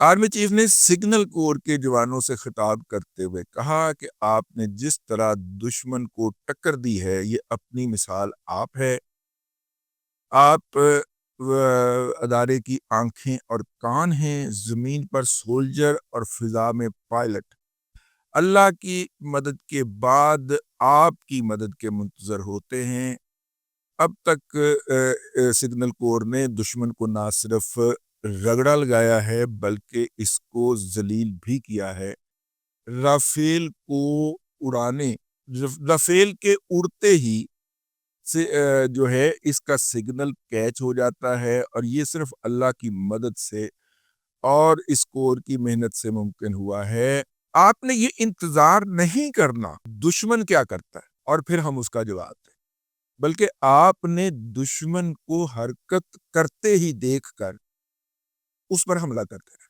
Army chief ने signal corps के जवानों से खिताब करते हुए कहा कि आपने जिस तरह दुश्मन को टक्कर दी है, ये अपनी मिसाल आप है। आप अदारे की आंखें और कान हैं, जमीन पर सोल्जर और फिजा में पायलट। अल्लाह की मदद के बाद आपकी मदद के मुंतजर होते हैं। अब तक सिग्नल कोर ने दुश्मन को ना सिर्फ रगड़ा लगाया है, बल्कि इसको जलील भी किया है। राफेल को उड़ाने राफेल के उड़ते ही से जो है इसका सिग्नल कैच हो जाता है, और ये सिर्फ अल्लाह की मदद से और इस कोर की मेहनत से मुमकिन हुआ है। आपने ये इंतजार नहीं करना दुश्मन क्या करता है और फिर हम उसका जवाब दें, बल्कि आपने दुश्मन को हरकत करते ही देखकर उस पर हमला कर देना।